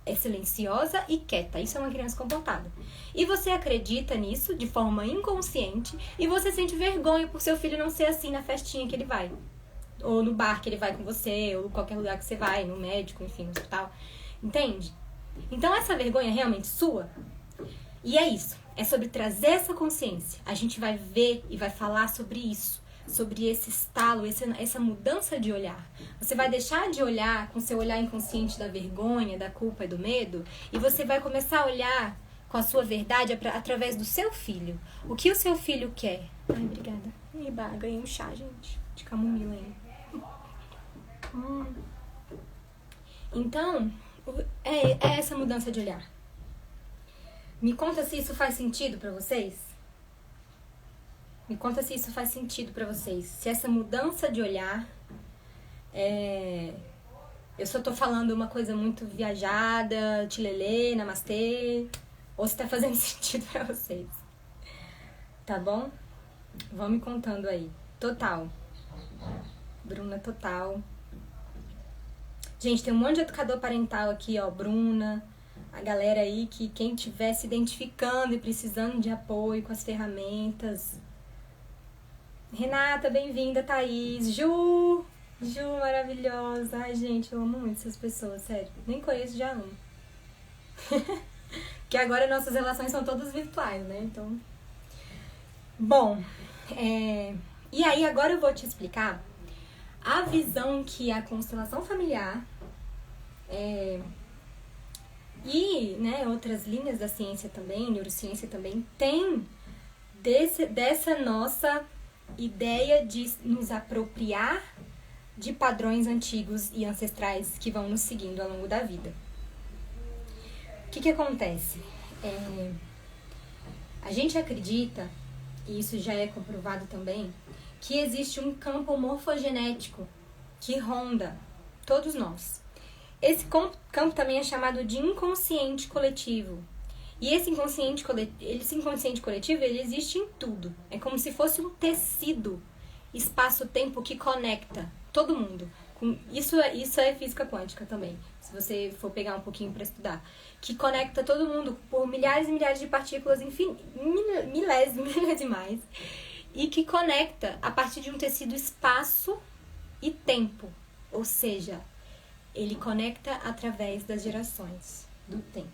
É silenciosa e quieta. Isso é uma criança comportada. E você acredita nisso de forma inconsciente e você sente vergonha por seu filho não ser assim na festinha que ele vai. Ou no bar que ele vai com você, ou qualquer lugar que você vai, no médico, enfim, no hospital. Entende? Então essa vergonha é realmente sua? E é isso. É sobre trazer essa consciência. A gente vai ver e vai falar sobre isso. Sobre esse estalo, essa mudança de olhar. Você vai deixar de olhar com seu olhar inconsciente da vergonha, da culpa e do medo, e você vai começar a olhar com a sua verdade através do seu filho. O que o seu filho quer? Ai, obrigada. Eba, ganhei um chá, gente, de camomila aí. Então, é essa mudança de olhar. Me conta se isso faz sentido pra vocês. Me conta se isso faz sentido pra vocês. Se essa mudança de olhar eu só tô falando uma coisa muito viajada, tilelê, namastê, ou se tá fazendo sentido pra vocês. Tá bom? Vão me contando aí. Total. Bruna, total. Gente, tem um monte de educador parental aqui, ó. Bruna, a galera aí que quem estiver se identificando e precisando de apoio com as ferramentas. Renata, bem-vinda, Thaís. Ju, maravilhosa. Ai, gente, eu amo muito essas pessoas, sério. Nem conheço, já amo. Porque agora nossas relações são todas virtuais, né? Então... Bom, e aí agora eu vou te explicar a visão que a constelação familiar e, né, outras linhas da ciência também, neurociência também, tem dessa nossa ideia de nos apropriar de padrões antigos e ancestrais que vão nos seguindo ao longo da vida. O que acontece? A gente acredita, e isso já é comprovado também, que existe um campo morfogenético que ronda todos nós. Esse campo também é chamado de inconsciente coletivo. E esse inconsciente coletivo, ele existe em tudo. É como se fosse um tecido, espaço-tempo que conecta todo mundo. Isso é física quântica também, se você for pegar um pouquinho para estudar. Que conecta todo mundo por milhares e milhares de partículas, enfim, milésimais. E que conecta a partir de um tecido espaço e tempo. Ou seja, ele conecta através das gerações do tempo.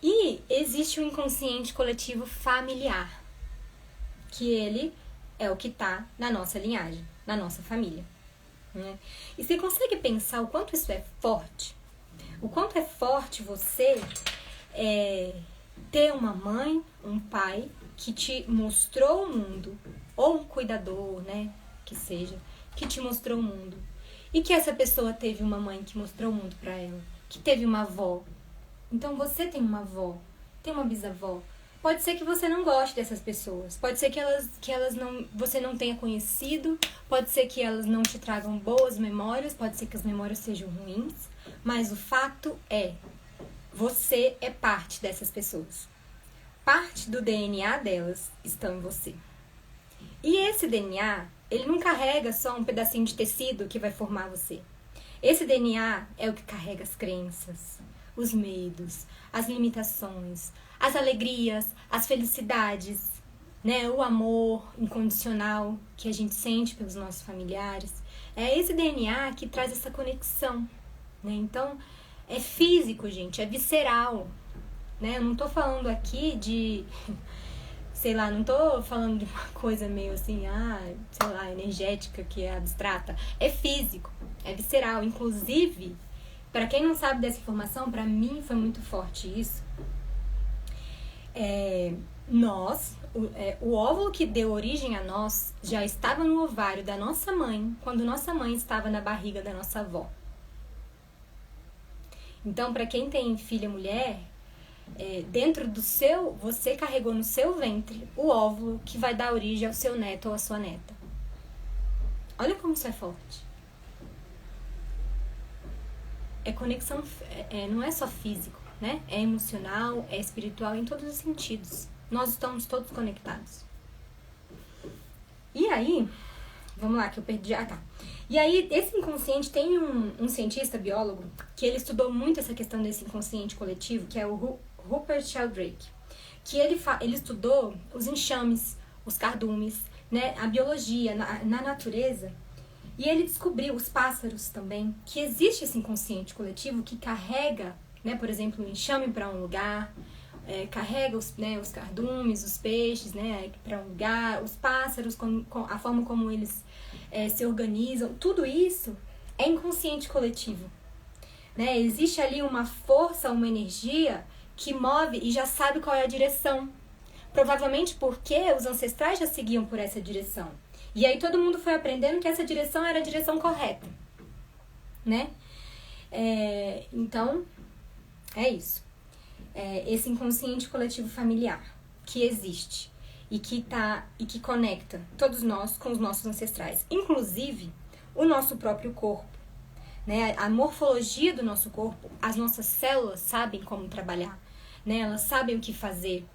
E existe um inconsciente coletivo familiar, que ele é o que está na nossa linhagem, na nossa família. Né? E você consegue pensar o quanto isso é forte? O quanto é forte você ter uma mãe, um pai que te mostrou o mundo, ou um cuidador, né, que seja, que te mostrou o mundo. E que essa pessoa teve uma mãe que mostrou o mundo pra ela, que teve uma avó. Então você tem uma avó, tem uma bisavó, Pode ser que você não goste dessas pessoas. Pode ser que você não tenha conhecido. Pode ser que elas não te tragam boas memórias. Pode ser que as memórias sejam ruins. Mas o fato é, você é parte dessas pessoas. Parte do DNA delas estão em você. E esse DNA, ele não carrega só um pedacinho de tecido que vai formar você. Esse DNA é o que carrega as crenças, os medos, as limitações, as alegrias, as felicidades, né? O amor incondicional que a gente sente pelos nossos familiares. É esse DNA que traz essa conexão, né? Então, é físico, gente, é visceral, né? Eu não tô falando aqui de, sei lá, não tô falando de uma coisa meio assim, sei lá, energética, que é abstrata. É físico, é visceral. Inclusive, para quem não sabe dessa informação, para mim foi muito forte isso. O óvulo que deu origem a nós já estava no ovário da nossa mãe, quando nossa mãe estava na barriga da nossa avó. Então, para quem tem filha mulher, dentro do você carregou no seu ventre o óvulo que vai dar origem ao seu neto ou à sua neta. Olha como isso é forte. É conexão, não é só físico, né? É emocional, é espiritual, em todos os sentidos. Nós estamos todos conectados. E aí, vamos lá que eu perdi. Tá. E aí, esse inconsciente, tem um cientista biólogo que ele estudou muito essa questão desse inconsciente coletivo, que é o Rupert Sheldrake, que ele estudou os enxames, os cardumes, né, a biologia na natureza, e ele descobriu, os pássaros também, que existe esse inconsciente coletivo que carrega, né, por exemplo, um enxame para um lugar, carrega os cardumes, os peixes, né, para um lugar, os pássaros, a forma como eles se organizam, tudo isso é inconsciente coletivo, né? Existe ali uma força, uma energia que move e já sabe qual é a direção. Provavelmente porque os ancestrais já seguiam por essa direção. E aí todo mundo foi aprendendo que essa direção era a direção correta, né? Então, é isso. Esse inconsciente coletivo familiar que existe e que conecta todos nós com os nossos ancestrais. Inclusive, o nosso próprio corpo, né? A morfologia do nosso corpo, as nossas células sabem como trabalhar, né? Elas sabem o que fazer,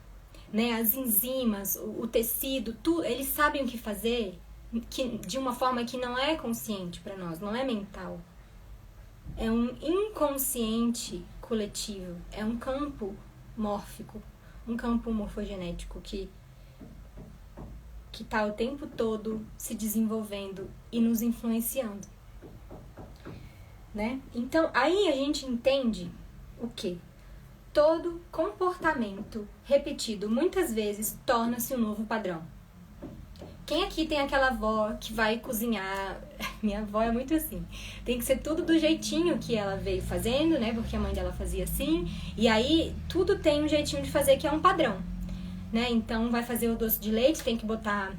né? As enzimas, o tecido, tudo, eles sabem o que fazer de uma forma que não é consciente para nós, não é mental. É um inconsciente coletivo, é um campo mórfico, um campo morfogenético que está o tempo todo se desenvolvendo e nos influenciando, né? Então, aí a gente entende o quê? Todo comportamento repetido muitas vezes torna-se um novo padrão. Quem aqui tem aquela avó que vai cozinhar? Minha avó é muito assim. Tem que ser tudo do jeitinho que ela veio fazendo, né? Porque a mãe dela fazia assim. E aí, tudo tem um jeitinho de fazer que é um padrão, né? Então, vai fazer o doce de leite, tem que botar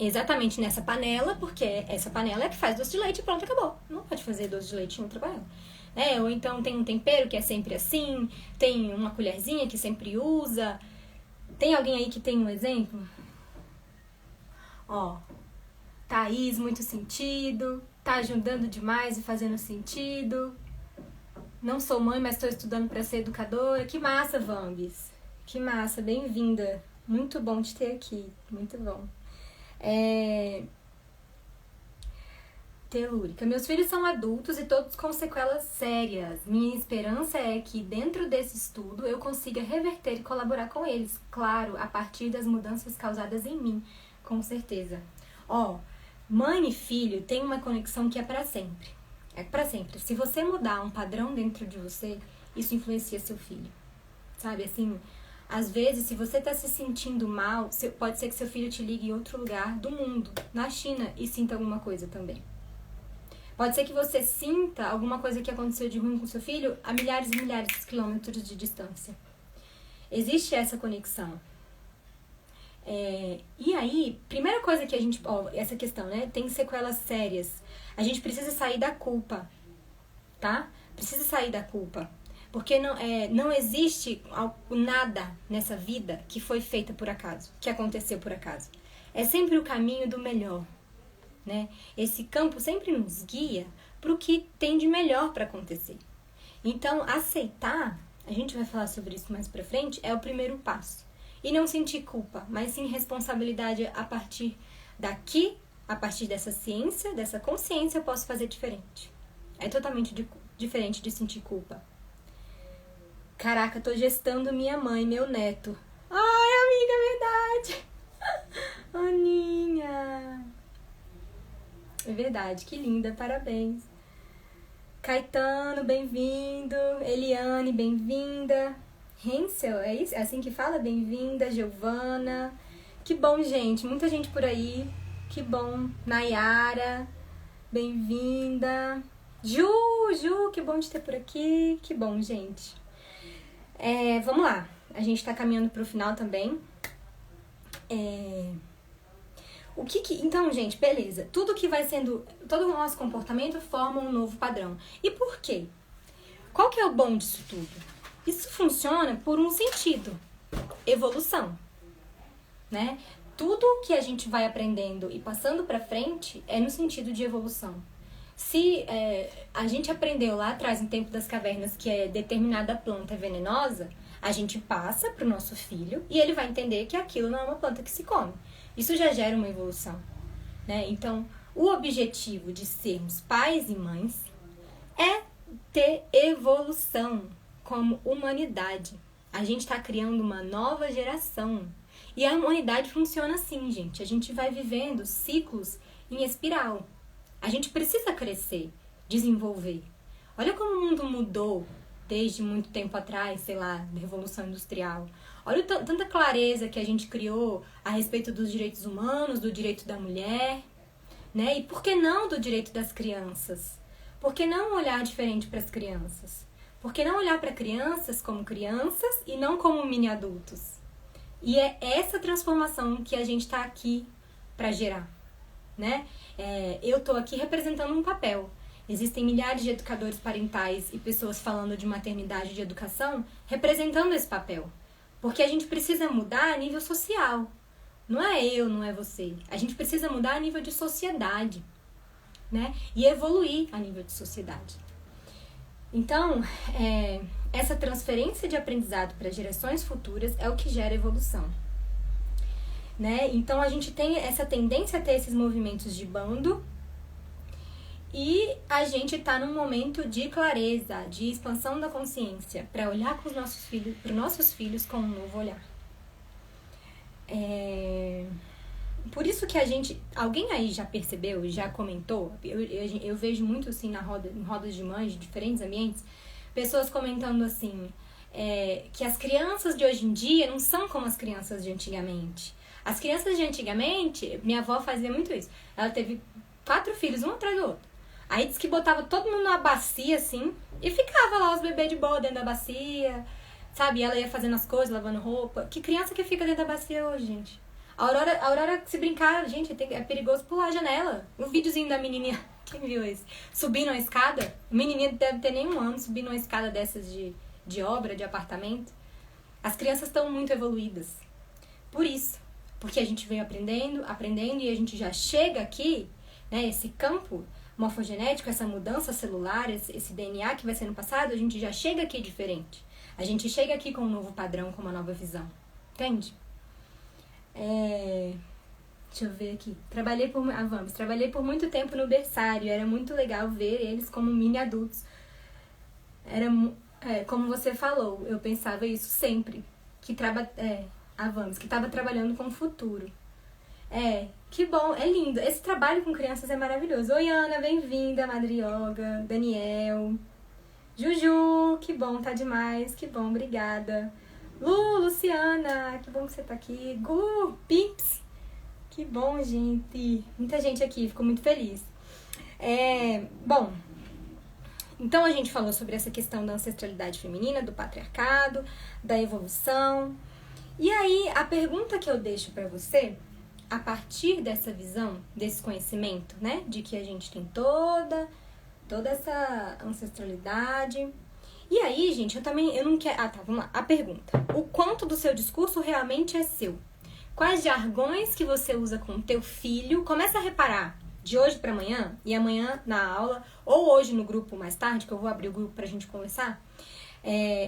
exatamente nessa panela, porque essa panela é que faz doce de leite e pronto, acabou. Não pode fazer doce de leite em outra panela. Ou então tem um tempero que é sempre assim, tem uma colherzinha que sempre usa. Tem alguém aí que tem um exemplo? Thaís, muito sentido, tá ajudando demais e fazendo sentido. Não sou mãe, mas estou estudando para ser educadora. Que massa, Vambis. Que massa, bem-vinda. Muito bom te ter aqui, muito bom. Telúrica. Meus filhos são adultos e todos com sequelas sérias. Minha esperança é que dentro desse estudo eu consiga reverter e colaborar com eles. Claro, a partir das mudanças causadas em mim. Com certeza. Mãe e filho tem uma conexão que é para sempre. É para sempre. Se você mudar um padrão dentro de você, isso influencia seu filho. Sabe, assim, às vezes, se você tá se sentindo mal, pode ser que seu filho te ligue em outro lugar do mundo, na China, e sinta alguma coisa também. Pode ser que você sinta alguma coisa que aconteceu de ruim com seu filho a milhares e milhares de quilômetros de distância. Existe essa conexão. E aí, primeira coisa que a gente... essa questão, né? Tem sequelas sérias. A gente precisa sair da culpa, tá? Precisa sair da culpa. Porque não existe nada nessa vida que foi feita por acaso, que aconteceu por acaso. É sempre o caminho do melhor, né? Esse campo sempre nos guia para o que tem de melhor para acontecer. Então, aceitar, a gente vai falar sobre isso mais pra frente, é o primeiro passo. E não sentir culpa, mas sim responsabilidade a partir daqui, a partir dessa ciência, dessa consciência, eu posso fazer diferente. É totalmente diferente de sentir culpa. Caraca, tô gestando minha mãe, meu neto. Ai, amiga, é verdade. Aninha. É verdade, que linda, parabéns. Caetano, bem-vindo. Eliane, bem-vinda. Hensel, é isso? É assim que fala? Bem-vinda. Giovana. Que bom, gente. Muita gente por aí. Que bom. Nayara, bem-vinda. Ju, que bom te ter por aqui. Que bom, gente. Vamos lá. A gente tá caminhando pro final também. Então, gente, beleza. Tudo que vai sendo... Todo o nosso comportamento forma um novo padrão. E por quê? Qual que é o bom disso tudo? Isso funciona por um sentido. Evolução. Né? Tudo que a gente vai aprendendo e passando pra frente é no sentido de evolução. Se a gente aprendeu lá atrás, no tempo das cavernas, que determinada planta é venenosa, a gente passa pro nosso filho e ele vai entender que aquilo não é uma planta que se come. Isso já gera uma evolução, né? Então, o objetivo de sermos pais e mães é ter evolução como humanidade. A gente está criando uma nova geração. E a humanidade funciona assim, gente. A gente vai vivendo ciclos em espiral. A gente precisa crescer, desenvolver. Olha como o mundo mudou desde muito tempo atrás, sei lá, da Revolução Industrial. Olha tanta clareza que a gente criou a respeito dos direitos humanos, do direito da mulher, né? E por que não do direito das crianças? Por que não olhar diferente para as crianças? Por que não olhar para crianças como crianças e não como mini adultos? E é essa transformação que a gente está aqui para gerar, né? Eu estou aqui representando um papel. Existem milhares de educadores parentais e pessoas falando de maternidade e de educação representando esse papel. Porque a gente precisa mudar a nível social. Não é eu, não é você. A gente precisa mudar a nível de sociedade, né? E evoluir a nível de sociedade. Então, essa transferência de aprendizado para gerações futuras é o que gera evolução, né? Então, a gente tem essa tendência a ter esses movimentos de bando e a gente está num momento de clareza, de expansão da consciência, para olhar para os nossos filhos com um novo olhar. Por isso que alguém aí já percebeu, já comentou, eu vejo muito assim em rodas de mães, de diferentes ambientes, pessoas comentando assim, que as crianças de hoje em dia não são como as crianças de antigamente. As crianças de antigamente, minha avó fazia muito isso, ela teve 4 filhos, um atrás do outro. Aí disse que botava todo mundo numa bacia assim, e ficava lá os bebês de boa dentro da bacia, sabe? Ela ia fazendo as coisas, lavando roupa. Que criança que fica dentro da bacia hoje, gente? A Aurora, se brincar, gente, é perigoso pular a janela. O videozinho da menininha, quem viu esse? Subindo a escada. A menininha deve ter nem 1 ano, subindo uma escada dessas de obra, de apartamento. As crianças estão muito evoluídas. Por isso. Porque a gente veio aprendendo e a gente já chega aqui, né, esse campo morfogenético, essa mudança celular, esse DNA que vai sendo passado, a gente já chega aqui diferente. A gente chega aqui com um novo padrão, com uma nova visão. Entende? Deixa eu ver aqui. Trabalhei por muito tempo no berçário. Era muito legal ver eles como mini adultos. Como você falou, eu pensava isso sempre. Que estava trabalhando com o futuro. Que bom, é lindo. Esse trabalho com crianças é maravilhoso. Oi, Ana, bem-vinda. Madrioga, Daniel, Juju, que bom, tá demais. Que bom, obrigada. Luciana, que bom que você tá aqui. Gu, Pips, que bom, gente. Muita gente aqui, fico muito feliz. Bom, então a gente falou sobre essa questão da ancestralidade feminina, do patriarcado, da evolução. E aí, a pergunta que eu deixo pra você, a partir dessa visão, desse conhecimento, né, de que a gente tem toda essa ancestralidade E aí, gente, eu não quero... Ah, tá, vamos lá. A pergunta. O quanto do seu discurso realmente é seu? Quais jargões que você usa com o teu filho? Começa a reparar de hoje pra amanhã, e amanhã na aula, ou hoje no grupo mais tarde, que eu vou abrir o grupo pra gente conversar.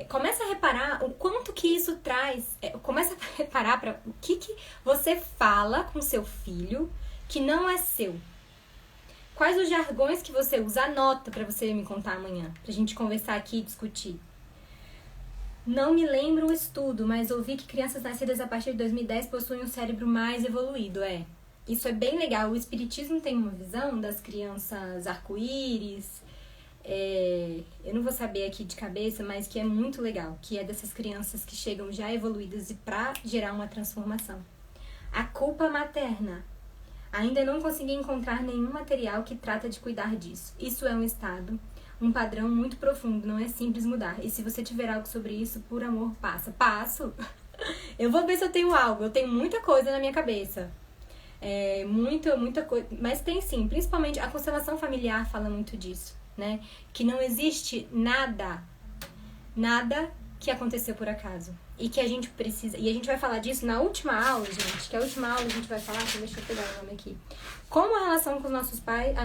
Começa a reparar o quanto que isso traz. Começa a reparar para o que você fala com seu filho que não é seu. Quais os jargões que você usa? Anota pra você me contar amanhã, pra gente conversar aqui e discutir. Não me lembro o estudo, mas ouvi que crianças nascidas a partir de 2010 possuem um cérebro mais evoluído. Isso é bem legal. O espiritismo tem uma visão das crianças arco-íris. Eu não vou saber aqui de cabeça, mas que é muito legal. Que é dessas crianças que chegam já evoluídas e pra gerar uma transformação. A culpa materna. Ainda não consegui encontrar nenhum material que trata de cuidar disso. Isso é um estado, um padrão muito profundo, não é simples mudar. E se você tiver algo sobre isso, por amor, passa. Passo. Eu vou ver se eu tenho algo. Eu tenho muita coisa na minha cabeça. Muita coisa. Mas tem sim. Principalmente a constelação familiar fala muito disso, né? Que não existe nada que aconteceu por acaso. E que a gente precisa... E a gente vai falar disso na última aula, gente. Que a última aula a gente vai falar... Deixa eu pegar o nome aqui. Como a relação com os nossos pais...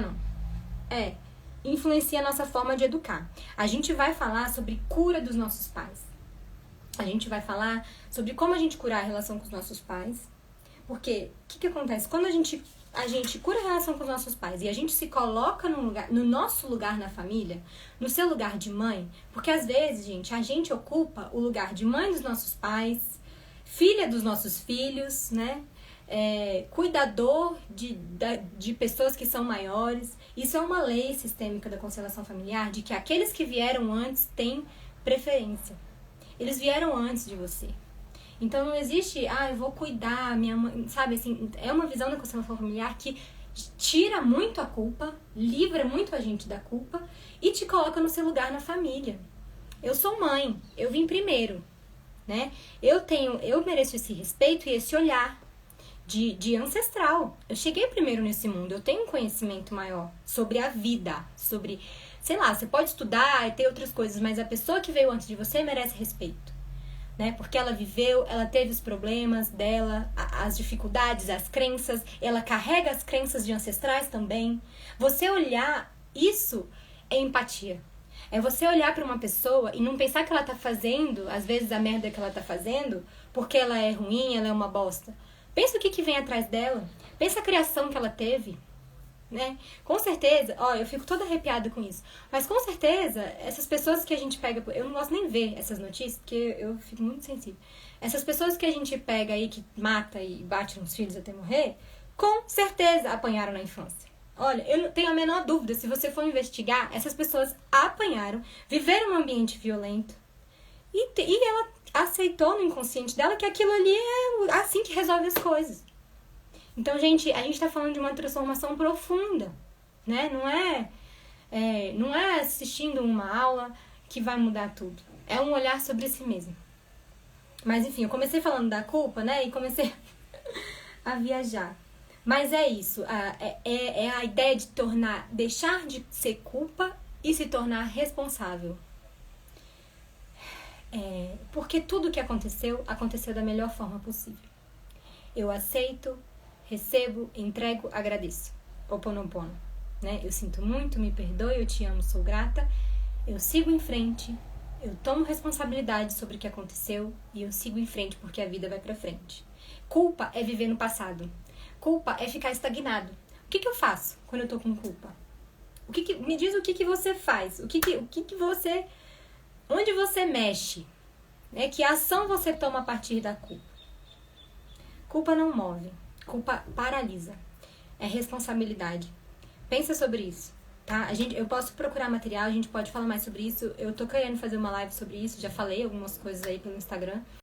influencia a nossa forma de educar. A gente vai falar sobre cura dos nossos pais. A gente vai falar sobre como a gente curar a relação com os nossos pais. Porque, o que acontece? Quando a gente cura a relação com os nossos pais e a gente se coloca no nosso lugar na família, no seu lugar de mãe, porque às vezes, gente, a gente ocupa o lugar de mãe dos nossos pais, filha dos nossos filhos, né? Cuidador de pessoas que são maiores. Isso é uma lei sistêmica da constelação familiar, de que aqueles que vieram antes têm preferência. Eles vieram antes de você. Então não existe, eu vou cuidar, minha mãe, sabe, assim, é uma visão da constelação familiar que tira muito a culpa, livra muito a gente da culpa e te coloca no seu lugar na família. Eu sou mãe, eu vim primeiro, né? Eu mereço esse respeito e esse olhar de ancestral. Eu cheguei primeiro nesse mundo, eu tenho um conhecimento maior sobre a vida, sobre, sei lá, você pode estudar e ter outras coisas, mas a pessoa que veio antes de você merece respeito. Né? Porque ela viveu, ela teve os problemas dela, as dificuldades, as crenças, ela carrega as crenças de ancestrais também. Você olhar, isso é empatia. É você olhar para uma pessoa e não pensar que ela tá fazendo, às vezes, a merda que ela tá fazendo, porque ela é ruim, ela é uma bosta. Pensa o que vem atrás dela. Pensa a criação que ela teve. Né? Com certeza, eu fico toda arrepiada com isso. Mas com certeza, essas pessoas que a gente pega... Eu não gosto nem ver essas notícias, porque eu fico muito sensível. Essas pessoas que a gente pega aí, que mata e bate nos filhos até morrer, com certeza apanharam na infância. Olha, eu não tenho a menor dúvida, se você for investigar, essas pessoas apanharam, viveram num ambiente violento, e ela aceitou no inconsciente dela que aquilo ali é assim que resolve as coisas. Então, gente, a gente tá falando de uma transformação profunda, né? Não é assistindo uma aula que vai mudar tudo. É um olhar sobre si mesmo. Mas, enfim, eu comecei falando da culpa, né? E comecei a viajar. Mas é isso. É a ideia de deixar de ser culpa e se tornar responsável. Porque tudo que aconteceu da melhor forma possível. Eu aceito, recebo, entrego, agradeço. Ho'oponopono, né? Eu sinto muito, me perdoe, eu te amo, sou grata. Eu sigo em frente, eu tomo responsabilidade sobre o que aconteceu e eu sigo em frente porque a vida vai pra frente. Culpa é viver no passado. Culpa é ficar estagnado. O que eu faço quando eu tô com culpa? Me diz o que você faz. Onde você mexe? Né? Que ação você toma a partir da culpa? Culpa não move. Culpa paralisa. É responsabilidade. Pensa sobre isso, tá? Eu posso procurar material, a gente pode falar mais sobre isso. Eu tô querendo fazer uma live sobre isso, já falei algumas coisas aí pelo Instagram.